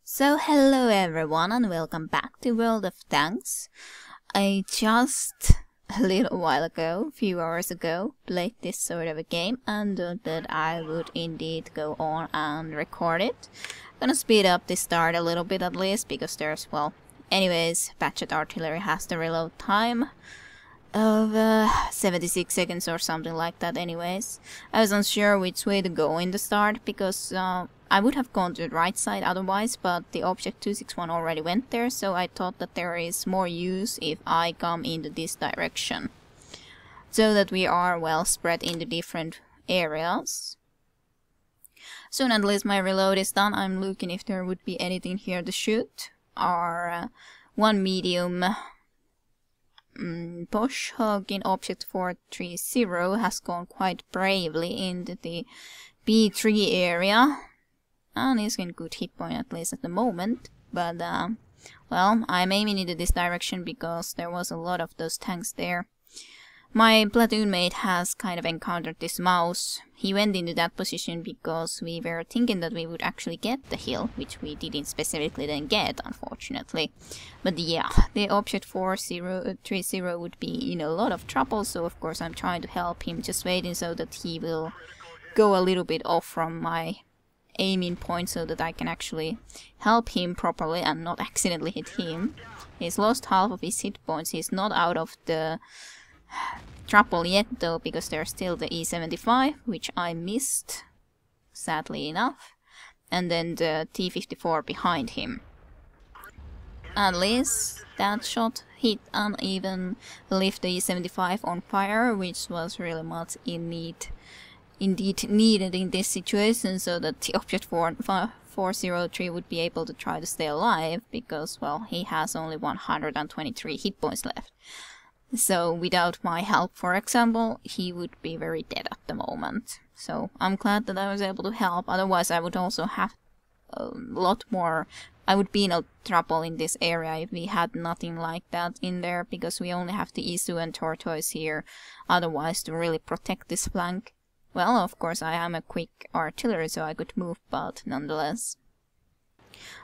So hello everyone and welcome back to World of Tanks. I just a little while ago, few hours ago, played this sort of a game and thought that I would indeed go on and record it. I'm gonna speed up the start a little bit at least because there's, well, anyways, Batchet Artillery has the reload time of 76 seconds or something like that anyways. I was unsure which way to go in the start because I would have gone to the right side otherwise, but the object 261 already went there, so I thought that there is more use if I come into this direction. So that we are well spread into different areas. Soon at least my reload is done. I'm looking if there would be anything here to shoot. Our one medium Bosch Hog in object 430 has gone quite bravely into the B3 area. And he's in good hit point at least at the moment. But, well, I'm aiming into this direction because there was a lot of those tanks there. My platoon mate has kind of encountered this mouse. He went into that position because we were thinking that we would actually get the hill, which we didn't specifically then get, unfortunately. But yeah, the object 4030 would be in a lot of trouble, so of course I'm trying to help him, just waiting so that he will go a little bit off from my aiming point so that I can actually help him properly and not accidentally hit him. He's lost half of his hit points. He's not out of the trouble yet though, because there's still the E75, which I missed, sadly enough, and then the T54 behind him. At least that shot hit and even left the E75 on fire, which was really much indeed needed in this situation, so that the object 403 would be able to try to stay alive, because, well, he has only 123 hit points left. So without my help, for example, he would be very dead at the moment. So I'm glad that I was able to help, otherwise I would also have a lot more. I would be in a trouble in this area if we had nothing like that in there, because we only have the Isu and Tortoise here, otherwise to really protect this flank. Well, of course I am a quick artillery, so I could move, but nonetheless.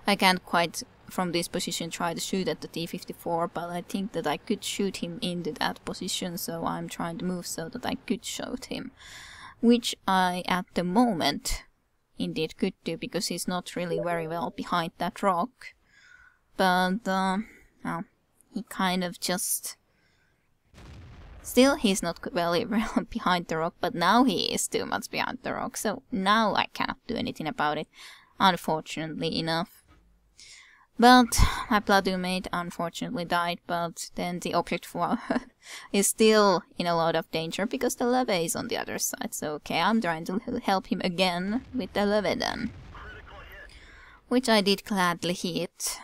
I can't quite from this position try to shoot at the T54, but I think that I could shoot him into that position, so I'm trying to move so that I could shoot him. Which I, at the moment, indeed could do, because he's not really very well behind that rock. But, well, he kind of just... Still, he's not very well behind the rock, but now he is too much behind the rock, so now I cannot do anything about it, unfortunately enough. But my platoon mate unfortunately died, but then the object 4 is still in a lot of danger because the levee is on the other side. So okay, I'm trying to help him again with the levee then. Which I did gladly hit.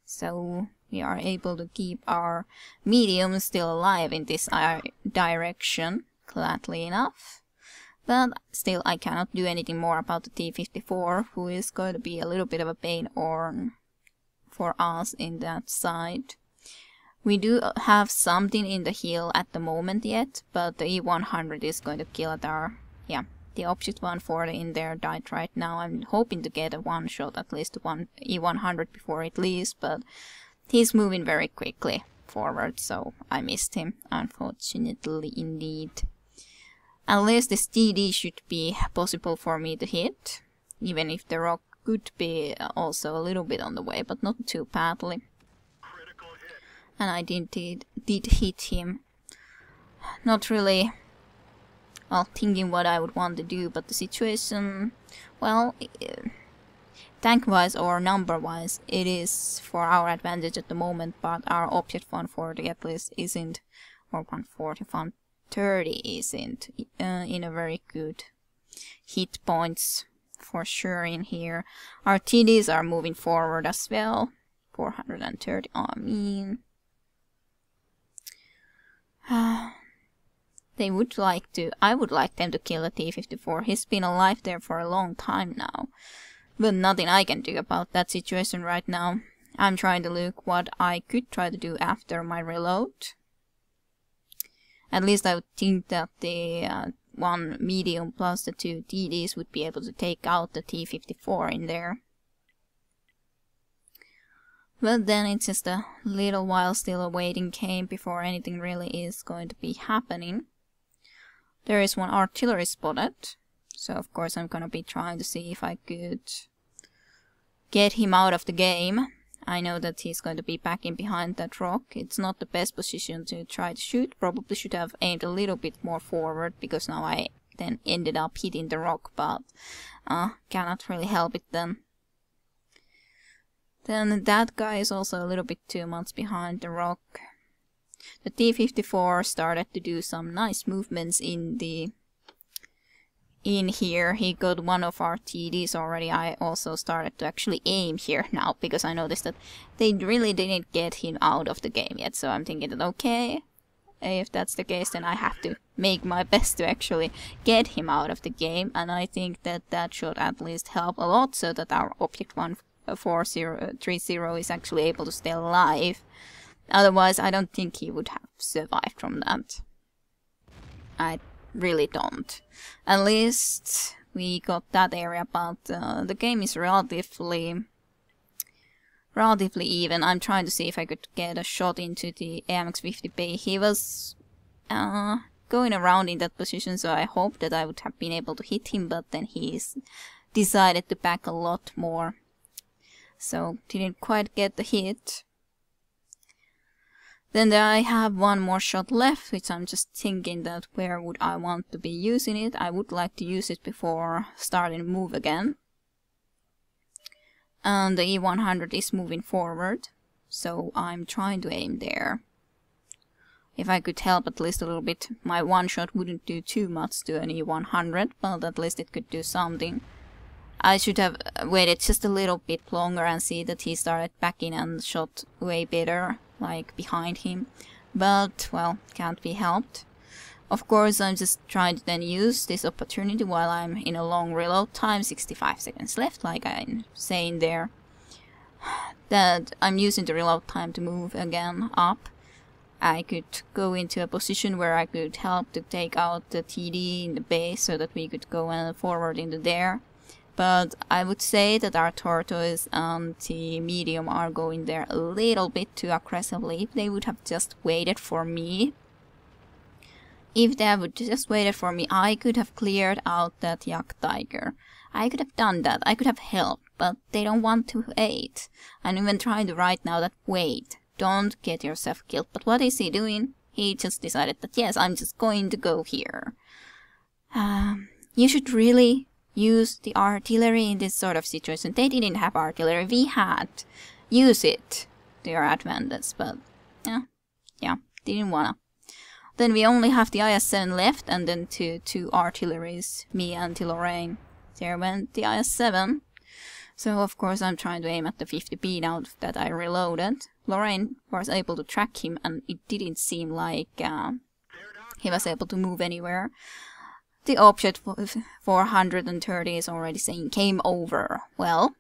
So we are able to keep our medium still alive in this direction, gladly enough. But still I cannot do anything more about the T54, who is going to be a little bit of a pain for us in that side. We do have something in the hill at the moment yet, but the E100 is going to kill at our... yeah, the object 140 in there died right now. I'm hoping to get a one shot, at least one E100 before it leaves, but he's moving very quickly forward, so I missed him, unfortunately indeed. At least this TD should be possible for me to hit, even if the rock could be also a little bit on the way, but not too badly. And I did hit him. Not really, well, thinking what I would want to do, but the situation, well, tank-wise or number-wise, it is for our advantage at the moment, but our object 140 at least isn't, or 140, 130 isn't in a very good hit points. For sure in here. Our TDs are moving forward as well. 430, I mean. They would like to, I would like them to kill a T54. He's been alive there for a long time now. But nothing I can do about that situation right now. I'm trying to look what I could try to do after my reload. At least I would think that the one medium plus the two TDs would be able to take out the T54 in there. But then it's just a little while still a waiting game before anything really is going to be happening. There is one artillery spotted, so of course I'm gonna be trying to see if I could get him out of the game. I know that he's going to be back in behind that rock. It's not the best position to try to shoot. Probably should have aimed a little bit more forward, because now I then ended up hitting the rock, but cannot really help it then. Then that guy is also a little bit too much behind the rock. The T-54 started to do some nice movements in here. He got one of our TDs already. I also started to actually aim here now, because I noticed that they really didn't get him out of the game yet. So I'm thinking that, okay, if that's the case, then I have to make my best to actually get him out of the game. And I think that that should at least help a lot, so that our Object 14030 is actually able to stay alive. Otherwise, I don't think he would have survived from that. I really don't. At least we got that area, but the game is relatively even. I'm trying to see if I could get a shot into the AMX-50B. He was going around in that position, so I hoped that I would have been able to hit him, but then he's decided to back a lot more. So didn't quite get the hit. Then I have one more shot left, which I'm just thinking that where would I want to be using it. I would like to use it before starting to move again. And the E100 is moving forward, so I'm trying to aim there. If I could help at least a little bit, my one shot wouldn't do too much to an E100, but at least it could do something. I should have waited just a little bit longer and see that he started backing and shot way better, like behind him. But, well, can't be helped. Of course, I'm just trying to then use this opportunity while I'm in a long reload time, 65 seconds left, like I'm saying there. That I'm using the reload time to move again up. I could go into a position where I could help to take out the TD in the base so that we could go forward into there. But I would say that our tortoise and the medium are going there a little bit too aggressively. If they would have just waited for me, I could have cleared out that jagtiger. I could have done that. I could have helped, but they don't want to wait. I'm even trying to write now that wait, don't get yourself killed. But what is he doing? He just decided that yes, I'm just going to go here. You should really use the artillery in this sort of situation. They didn't have artillery, we had. Use it to your advantage, but yeah, didn't wanna. Then we only have the IS-7 left, and then two artilleries, me and Lorraine. There went the IS-7. So of course I'm trying to aim at the 50B now that I reloaded. Lorraine was able to track him, and it didn't seem like he was able to move anywhere. The Object 430 is already saying game over. Well,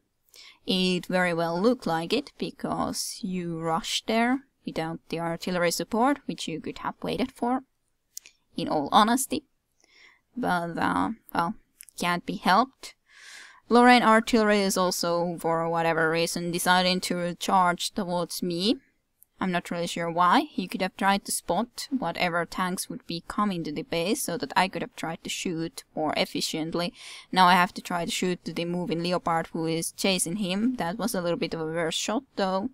it very well looked like it, because you rushed there without the artillery support, which you could have waited for, in all honesty. But, well, can't be helped. Lorraine artillery is also, for whatever reason, deciding to charge towards me. I'm not really sure why. He could have tried to spot whatever tanks would be coming to the base, so that I could have tried to shoot more efficiently. Now I have to try to shoot the moving Leopard who is chasing him. That was a little bit of a worse shot though.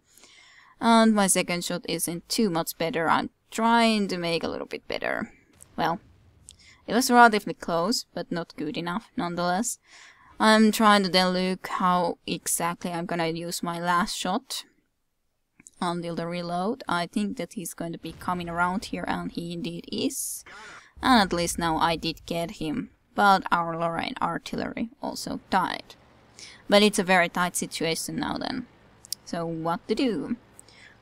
And my second shot isn't too much better. I'm trying to make a little bit better. Well, it was relatively close, but not good enough nonetheless. I'm trying to then look how exactly I'm gonna use my last shot until the reload. I think that he's going to be coming around here, and he indeed is. And at least now I did get him. But our Lorraine artillery also died. But it's a very tight situation now then. So what to do?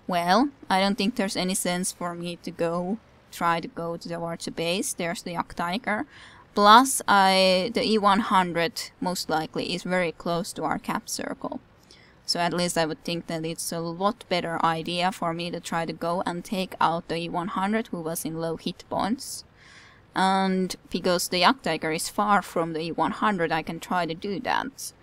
Well, I don't think there's any sense for me to try to go towards the base. There's the jagtiger. Plus, the E100 most likely is very close to our cap circle. So at least I would think that it's a lot better idea for me to try to go and take out the E100 who was in low hit points. And because the jagtiger is far from the E100, I can try to do that.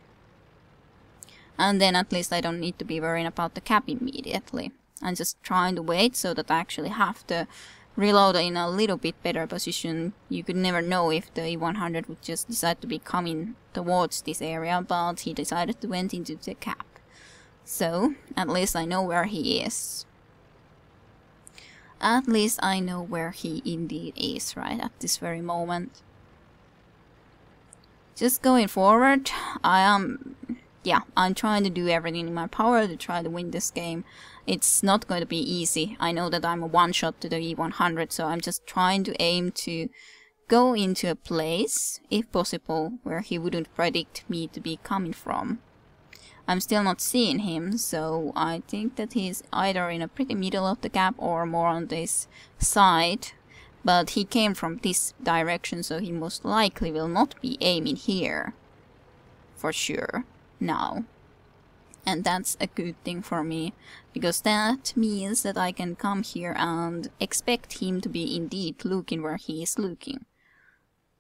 And then at least I don't need to be worrying about the cap immediately. I'm just trying to wait so that I actually have to reload in a little bit better position. You could never know if the E100 would just decide to be coming towards this area, but he decided to went into the cap. So, at least I know where he is. At least I know where he indeed is right at this very moment. Just going forward, I'm trying to do everything in my power to try to win this game. It's not going to be easy. I know that I'm a one-shot to the E100, so I'm just trying to aim to go into a place, if possible, where he wouldn't predict me to be coming from. I'm still not seeing him, so I think that he's either in a pretty middle of the gap or more on this side. But he came from this direction, so he most likely will not be aiming here. For sure. Now. And that's a good thing for me, because that means that I can come here and expect him to be indeed looking where he is looking.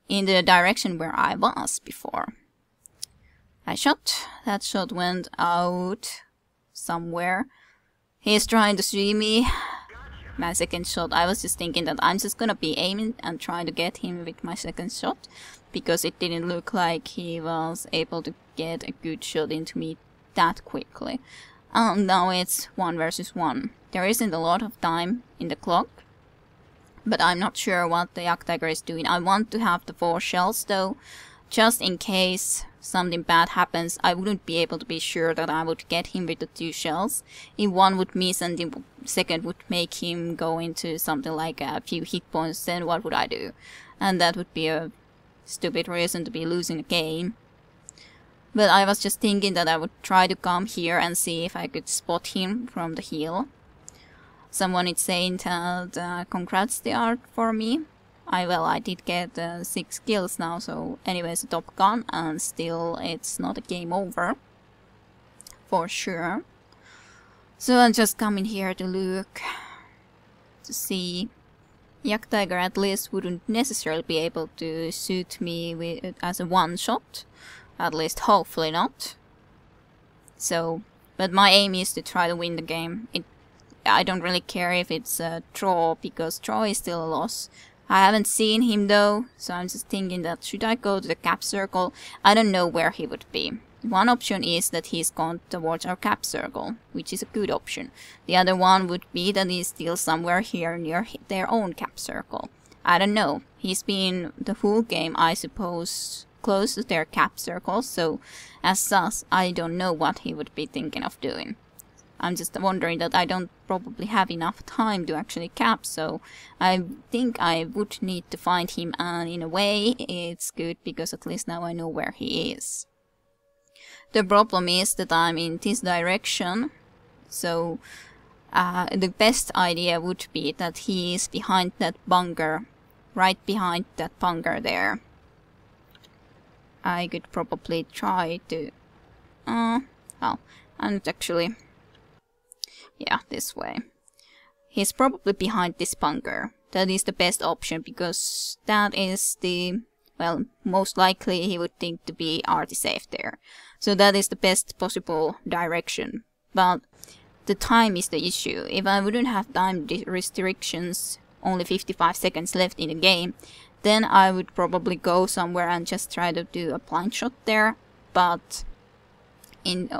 In the direction where I was before. I shot. That shot went out somewhere. He's trying to see me. My second shot, I was just thinking that I'm just gonna be aiming and trying to get him with my second shot, because it didn't look like he was able to get a good shot into me that quickly. And now it's 1 versus 1. There isn't a lot of time in the clock, but I'm not sure what the jagtiger is doing. I want to have the 4 shells though, just in case something bad happens. I wouldn't be able to be sure that I would get him with the 2 shells. If one would miss and the second would make him go into something like a few hit points, then what would I do? And that would be a stupid reason to be losing a game. But I was just thinking that I would try to come here and see if I could spot him from the hill. Someone is saying that congrats the art for me. I did get 6 kills now, so anyways a top gun, and still it's not a game over. For sure. So I'm just coming here to look, to see. Jagtiger at least wouldn't necessarily be able to shoot me as a one-shot. At least hopefully not. So, but my aim is to try to win the game. I don't really care if it's a draw, because draw is still a loss. I haven't seen him though, so I'm just thinking that should I go to the cap circle? I don't know where he would be. One option is that he's gone towards our cap circle, which is a good option. The other one would be that he's still somewhere here near their own cap circle. I don't know. He's been the whole game, I suppose, close to their cap circle, so as such, I don't know what he would be thinking of doing. I'm just wondering that I don't probably have enough time to actually cap, so I think I would need to find him, and in a way it's good because at least now I know where he is. The problem is that I'm in this direction, so the best idea would be that he is behind that bunker, right behind that bunker there. I could probably try to... well, I'm not actually... Yeah, this way. He's probably behind this bunker. That is the best option, because that is the... Well, most likely he would think to be arty safe there. So that is the best possible direction. But the time is the issue. If I wouldn't have time restrictions, only 55 seconds left in the game, then I would probably go somewhere and just try to do a blind shot there. But...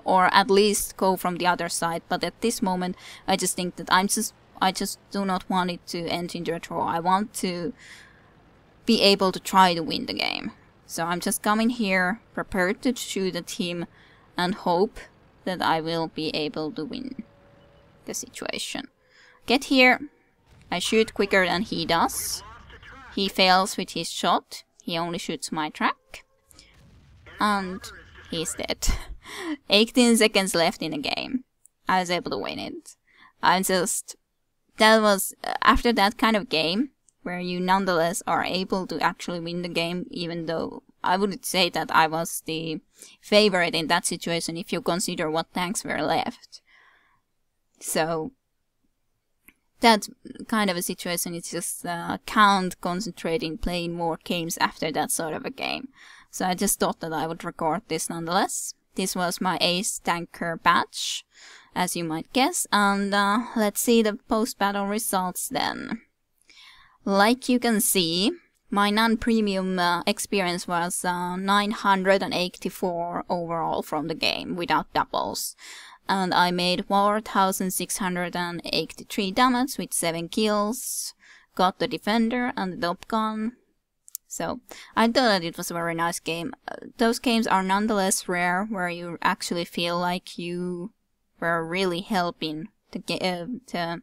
or at least go from the other side, but at this moment I just think that I just do not want it to end into a draw. I want to be able to try to win the game. So I'm just coming here, prepared to shoot at him, and hope that I will be able to win the situation. Get here, I shoot quicker than he does. He fails with his shot, he only shoots my track, and he's dead. 18 seconds left in the game. I was able to win it. That was, after that kind of game, where you nonetheless are able to actually win the game, even though I wouldn't say that I was the favorite in that situation if you consider what tanks were left. So, that kind of a situation is just can't concentrate in playing more games after that sort of a game. So I just thought that I would record this nonetheless. This was my ace tanker batch, as you might guess, and let's see the post-battle results then. Like you can see, my non-premium experience was 984 overall from the game without doubles. And I made 4,683 damage with 7 kills, got the defender and the top gun. So I thought that it was a very nice game. Those games are nonetheless rare, where you actually feel like you were really helping the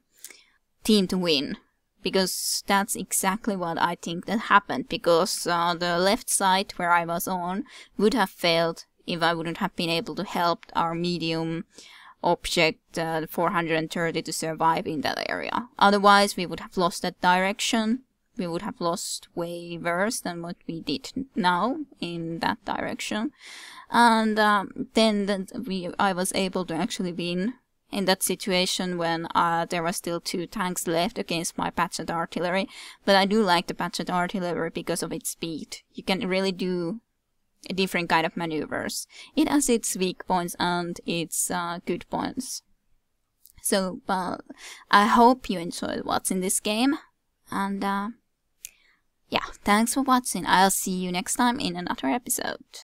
team to win. Because that's exactly what I think that happened, because the left side where I was on would have failed if I wouldn't have been able to help our medium object 430 to survive in that area. Otherwise we would have lost that direction. We would have lost way worse than what we did now in that direction. And then I was able to actually win in that situation when there were still 2 tanks left against my patched artillery. But I do like the patched artillery because of its speed. You can really do a different kind of maneuvers. It has its weak points and its good points. So I hope you enjoyed what's in this game. And yeah, thanks for watching. I'll see you next time in another episode.